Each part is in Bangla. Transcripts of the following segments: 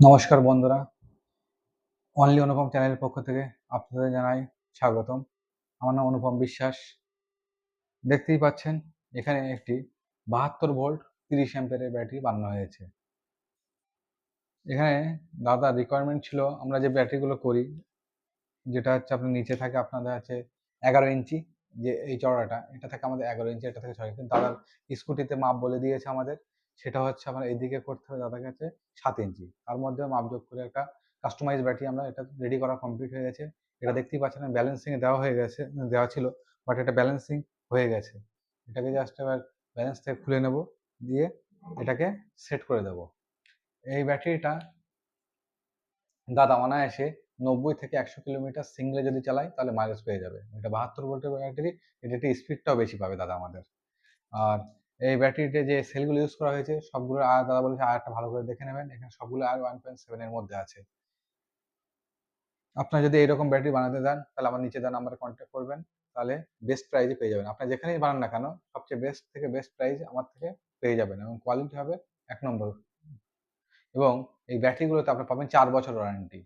নমস্কার বন্ধুরা, অনলি অনুপম চ্যানেলের পক্ষ থেকে আপনাদের জানাই স্বাগতম। আমার নাম অনুপম বিশ্বাস। দেখতেই পাচ্ছেন এখানে একটি 72 ভোল্ট 30 অ্যাম্পিয়ারের ব্যাটারি বানানো হয়েছে। এখানে দাদার রিকোয়ারমেন্ট ছিল আমরা যে ব্যাটারিগুলো করি, যেটা হচ্ছে আপনার নিচে থাকে আপনাদের আছে 11 ইঞ্চি, যে এই চওড়াটা এটা থাকে আমাদের 11 ইঞ্চি, এটা থেকে 6 ইঞ্চি। দাদার স্কুটিতে মাপ বলে দিয়েছে আমাদের, সেটা হচ্ছে আমার এইদিকে করতে হবে দাদার কাছে 7 ইঞ্চি। তার মধ্যে মাপ যোগ করে একটা কাস্টমাইজ ব্যাটারি আমরা এটা রেডি করা কমপ্লিট হয়ে গেছে। এটা দেখতেই পাচ্ছেন ব্যালেন্সিং দেওয়া হয়ে গেছে, দেওয়া ছিল, বাট এটা ব্যালেন্সিং হয়ে গেছে। এটাকে জাস্ট এবার ব্যালেন্স থেকে খুলে নেব, দিয়ে এটাকে সেট করে দেব। এই ব্যাটারিটা দাদা অনায়াসে 90 থেকে 100 কিলোমিটার সিঙ্গলে যদি চালাই তাহলে মাইলেজ পেয়ে যাবে। এটা 72 ভোল্টের ব্যাটারি, এটাতে স্পিডটাও বেশি পাবে দাদা আমাদের। আর এই ব্যাটারিতে যে সেলগুলো ইউজ করা হয়েছে সবগুলো দাদা বলেছে আর একটা ভালো করে দেখে নেবেন, এখানে সবগুলো আর 1.7 এর মধ্যে আছে। আপনার যদি এরকম ব্যাটারি বানাতে চান তাহলে আমার নিচে দেওয়া নাম্বারে কন্ট্যাক্ট করবেন, তাহলে বেস্ট প্রাইজে পেয়ে যাবেন। আপনি যেখানেই বানান না কেন সবচেয়ে বেস্ট থেকে বেস্ট প্রাইজ আমার থেকে পেয়ে যাবেন, এবং কোয়ালিটি হবে 1 নম্বর। এবং এই ব্যাটারিগুলোতে আপনি পাবেন 4 বছর ওয়ারেন্টি।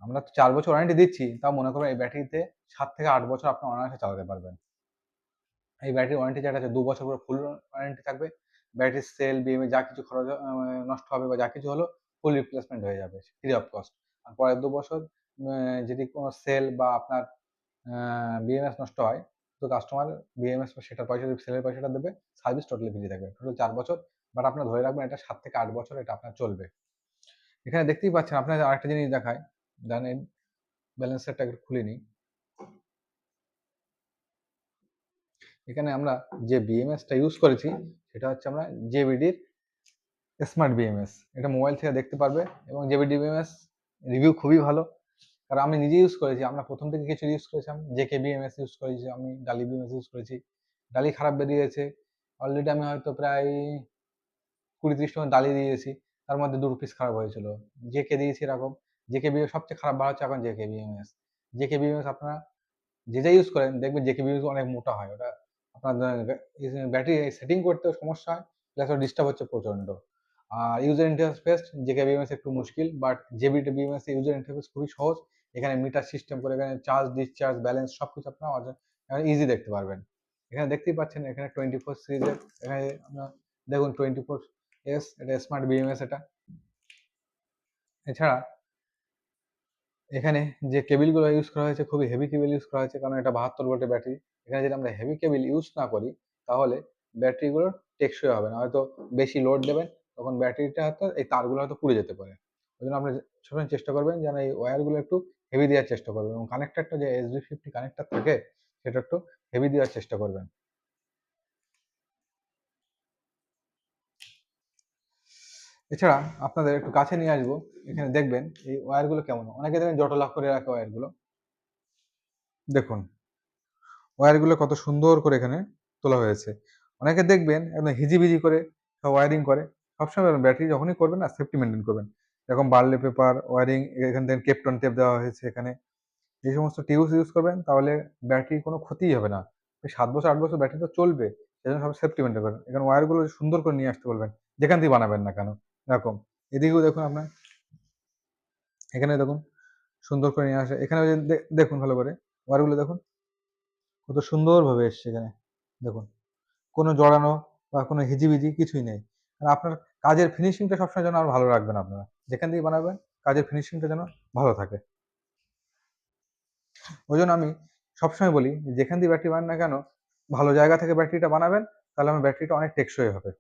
আমরা তো 4 বছর ওয়ারেন্টি দিচ্ছি, তাও মনে করবেন এই ব্যাটারিতে 7 থেকে 8 বছর আপনি অনায়াসে চালাতে পারবেন। এই ব্যাটারি ওয়ারেন্টি যেটা আছে 2 বছর করে ফুল ওয়ারেন্টি থাকবে। ব্যাটারির সেল বিএমএ যা কিছু খরচ নষ্ট হবে বা যা কিছু হলো ফুল রিপ্লেসমেন্ট হয়ে যাবে ফ্রি অফ কস্ট। আর পরের 2 বছর যদি কোনো সেল বা আপনার বিএমএস নষ্ট হয় তো কাস্টমার বিএমএস বা সেটার পয়সা, সেলের পয়সাটা দেবে, সার্ভিস টোটালি ফ্রি থাকবে। টোটাল 4 বছর, বাট আপনার ধরে রাখবেন এটা 7 থেকে 8 বছর এটা আপনার চলবে। এখানে দেখতেই পাচ্ছেন আপনার আরেকটা জিনিস দেখায়, জানেন ব্যালেন্সারটা একটু খুলে নিই। এখানে আমরা যে বিএমএসটা ইউজ করেছি সেটা হচ্ছে আমরা জেবিডির স্মার্ট বিএমএস। এটা মোবাইল থেকে দেখতে পারবে, এবং জেবিডি বিএমএস রিভিউ খুবই ভালো, কারণ আমি নিজে ইউজ করেছি। আমরা প্রথম থেকে কিছু ইউজ করেছিলাম, জেকে বিএমএস ইউজ করেছি, আমি ডালি বিএমএস ইউজ করেছি। ডালি খারাপ বেরিয়েছে, অলরেডি আমি হয়তো প্রায় 20-30 টা ডালি দিয়েছি, তার মধ্যে 2 পিস খারাপ হয়েছিল। জেকে দিয়েছি এরকম। জেকে বিএমএস সবচেয়ে খারাপ বার হচ্ছে এখন জেকে বিএমএস। জেকে বিএমএস আপনারা যে যা ইউজ করেন দেখবেন জেকে বিএমএস অনেক মোটা হয়, ওটা আপনার ব্যাটারি সেটিং করতেও সমস্যা হয়, প্লাস ডিস্টার্ব হচ্ছে প্রচন্ড। আর ইউজার ইন্টারফেস জেকে বিএমএস একটু মুশকিল, but JBT BMS user interface খুবই সহজ। এখানে মিটার সিস্টেম করে এখানে চার্জ ডিসচার্জ ব্যালেন্স সবকিছু আপনারা ইজি দেখতে পারবেন। এখানে দেখতেই পাচ্ছেন এখানে 24 সিরিজের, এখানে আপনার দেখুন 24S, এটা স্মার্ট বিএমএস এটা। এছাড়া এখানে যে কেবিলগুলো ইউজ করা হয়েছে খুবই হেভি কেবিল ইউজ করা হয়েছে, কারণ এটা 72 ভোল্টের ব্যাটারি। এখানে যদি আমরা হেভি কেবিল ইউজ না করি তাহলে ব্যাটারিগুলো টেকসই হবে না, হয়তো বেশি লোড দেবেন তখন ব্যাটারিটা হয়তো এই তারগুলো হয়তো পুড়ে যেতে পারে। ওই জন্য আপনি সবসময় চেষ্টা করবেন যেন এই ওয়্যারগুলো একটু হেভি দেওয়ার চেষ্টা করবেন, এবং কানেক্টারটা যে SD50 কানেক্টার থাকে সেটা একটু হেভি দেওয়ার চেষ্টা করবেন। এছাড়া আপনাদের একটু কাছে নিয়ে আসবো, এখানে দেখবেন এই ওয়্যারগুলো কেমন। অনেকে দেখবেন জটলা করে রাখে ওয়্যারগুলো, দেখুন ওয়্যারগুলো কত সুন্দর করে এখানে তোলা হয়েছে। অনেকে দেখবেন একদম হিজিবিজি করে সব ওয়্যারিং করে। সবসময় ব্যাটারি যখনই করবেন না সেফটি মেনটেন করবেন। এরকম বার্লে পেপার ওয়্যারিং, এখান থেকে কেপটন টেপ দেওয়া হয়েছে এখানে। এই সমস্ত টিউবস ইউজ করবেন তাহলে ব্যাটারির কোনো ক্ষতিই হবে না। 7 বছর 8 বছর ব্যাটারি তো চলবে, সেজন্য সব সেফটি মেনটেন করবেন। এখানে ওয়্যারগুলো সুন্দর করে নিয়ে আসতে বলবেন, যেখান থেকে বানাবেন না কেন। এরকম এদিকেও দেখুন আপনার, এখানে দেখুন সুন্দর করে নিয়ে আসে। এখানে দেখুন ভালো করে ওয়্যারগুলো দেখুন কত সুন্দরভাবে এসছে এখানে, দেখুন কোনো জড়ানো বা কোনো হিজিবিজি কিছুই নেই। আর আপনার কাজের ফিনিশিংটা সবসময় যেন আরো ভালো রাখবেন আপনারা। যেখান থেকে বানাবেন কাজের ফিনিশিংটা যেন ভালো থাকে। ওইজন্য আমি সবসময় বলি যেখান দিয়ে ব্যাটারি বানান না কেন ভালো জায়গা থেকে ব্যাটারিটা বানাবেন, তাহলে আমার ব্যাটারিটা অনেক টেকসই হবে।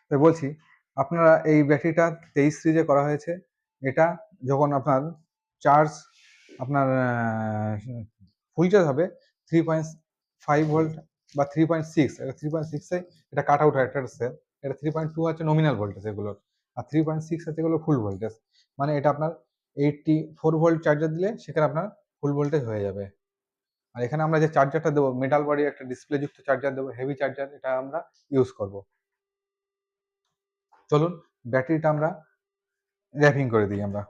তাই বলছি আপনারা এই ব্যাটারিটা 23 সিরিজে করা হয়েছে। এটা যখন আপনার চার্জ আপনার ফুল চার্জ হবে 3.5 ভোল্ট বা 3.6, এটা 3.6 এ এটা কাট আউট হয় একটা সেল। এটা 3.2 হচ্ছে নমিনাল ভোল্টেজ এগুলোর, আর 3.6 হচ্ছে এগুলো ফুল ভোল্টেজ। মানে এটা আপনার 84 ভোল্ট চার্জার দিলে সেখানে আপনার ফুল ভোল্টেজ হয়ে যাবে। আর এখানে আমরা যে চার্জারটা দেবো মেটাল বডি একটা ডিসপ্লে যুক্ত চার্জার দেবো, হেভি চার্জার, এটা আমরা ইউজ করব। চলুন ব্যাটারিটা আমরা র্যাপিং করে দিই আমরা।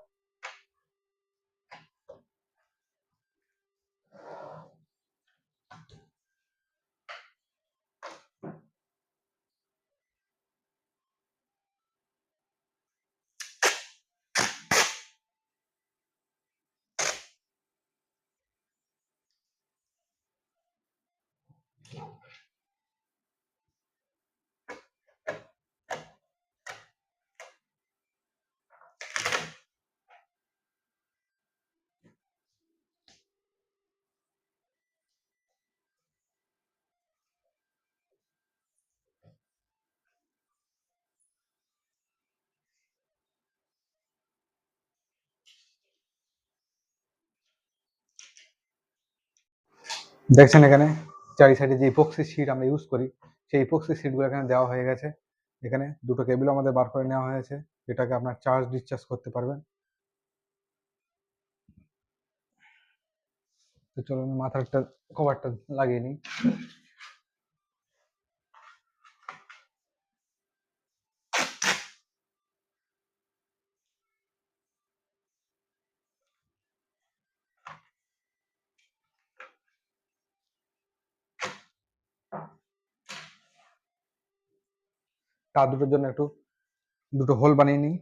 দেখছেন এখানে চারি সাইডে যে ইপক্সি শিট আমরা ইউজ করি, সেই ইপক্সি শিটগুলো এখানে দেওয়া হয়ে গেছে। এখানে দুটো কেবল আমাদের বার করে নেওয়া হয়েছে, এটাকে আপনার চার্জ ডিসচার্জ করতে পারবেন। তো চলুন মাথারটা কভারটা লাগিয়ে নিই। তার দুটোর জন্য একটু দুটো হোল বানিয়ে নিই।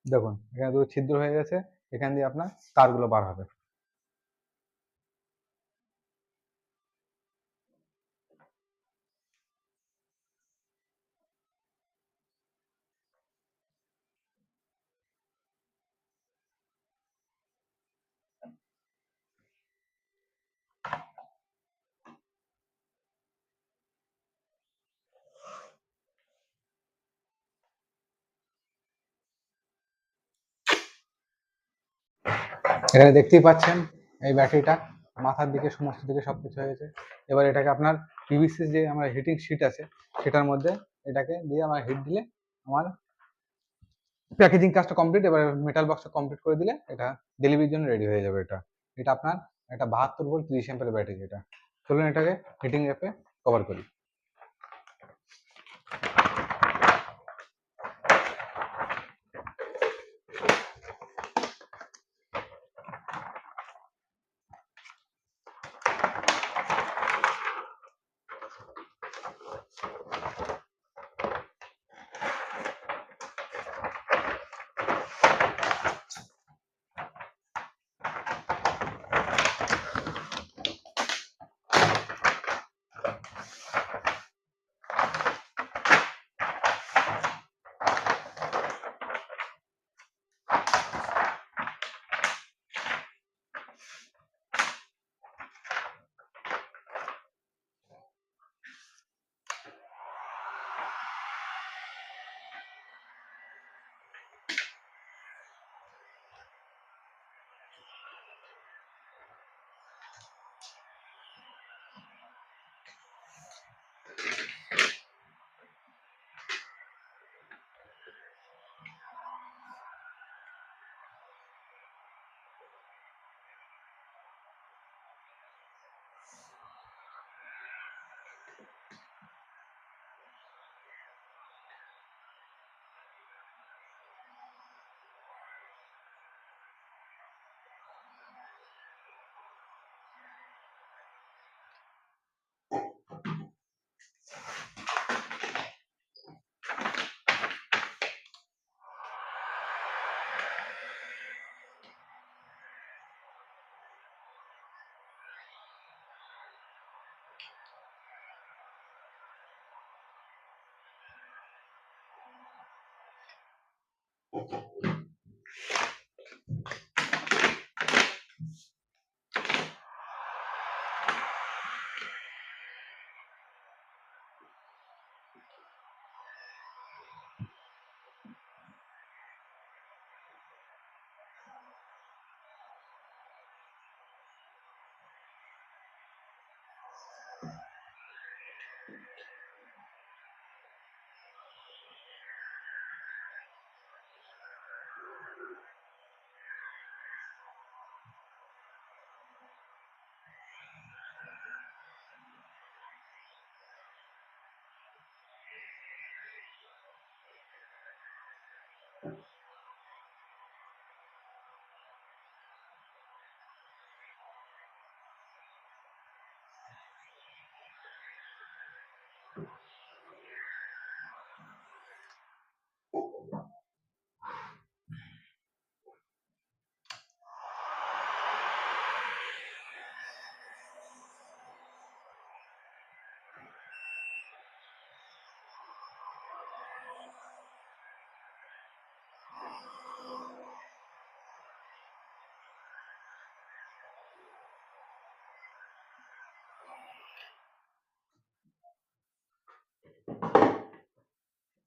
দেখুন এখানে দুটো ছিদ্র হয়ে গেছে, এখান দিয়ে আপনার তারগুলো বার হবে। এখানে দেখতেই পাচ্ছেন এই ব্যাটারিটা মাথার দিকে সমস্ত দিকে সবকিছু হয়েছে। এবার এটাকে আপনার পিভিসি যে আমার হিটিং শিট আছে সেটার মধ্যে এটাকে দিয়ে আমার হিট দিলে আমার প্যাকেজিং কাজটা কমপ্লিট। এবার মেটাল বক্সটা কমপ্লিট করে দিলে এটা ডেলিভারির জন্য রেডি হয়ে যাবে। এটা আপনার একটা 72 ভোল্ট 30 অ্যাম্পিয়ার ব্যাটারি। এটা চলুন এটাকে হিটিং র্যাপে কভার করি।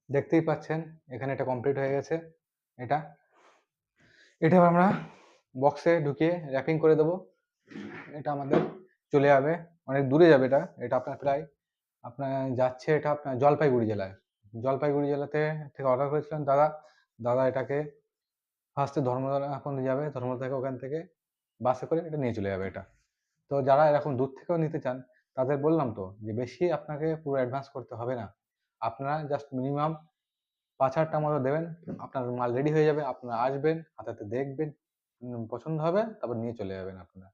দেখতেই পাচ্ছেন এখানে এটা কমপ্লিট হয়ে গেছে। এটা এটা এবার আমরা বক্সে ঢুকিয়ে র্যাপিং করে দেবো। এটা আমাদের চলে যাবে, অনেক দূরে যাবে। এটা আপনার প্রায় আপনার যাচ্ছে, এটা আপনার জলপাইগুড়ি জেলায়। জলপাইগুড়ি জেলাতে থেকে অর্ডার করেছিলেন দাদা। দাদা এটাকে ফার্স্টে ধর্মতলা এখন যাবে, ধর্মতলা থেকে ওখান থেকে বাসে করে এটা নিয়ে চলে যাবে এটা। তো যারা এরকম দূর থেকেও নিতে চান তাদের বললাম তো যে বেশি আপনাকে পুরো অ্যাডভান্স করতে হবে না। আপনারা জাস্ট মিনিমাম ৫,০০০ টাকা মতো দেবেন, আপনার মাল রেডি হয়ে যাবে। আপনারা আসবেন, হাতে হাতে দেখবেন, পছন্দ হবে, তারপর নিয়ে চলে যাবেন আপনারা।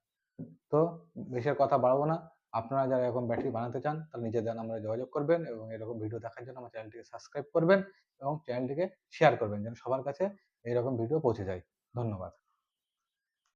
তো বেশি আর কথা বাড়াবো না। আপনারা যারা এরকম ব্যাটারি বানাতে চান তারা নিজেদের নাম্বারে যোগাযোগ করবেন এবং এরকম ভিডিও দেখার জন্য আমার চ্যানেলটিকে সাবস্ক্রাইব করবেন এবং চ্যানেলটিকে শেয়ার করবেন যেন সবার কাছে এরকম ভিডিও পৌঁছে যায়। ধন্যবাদ।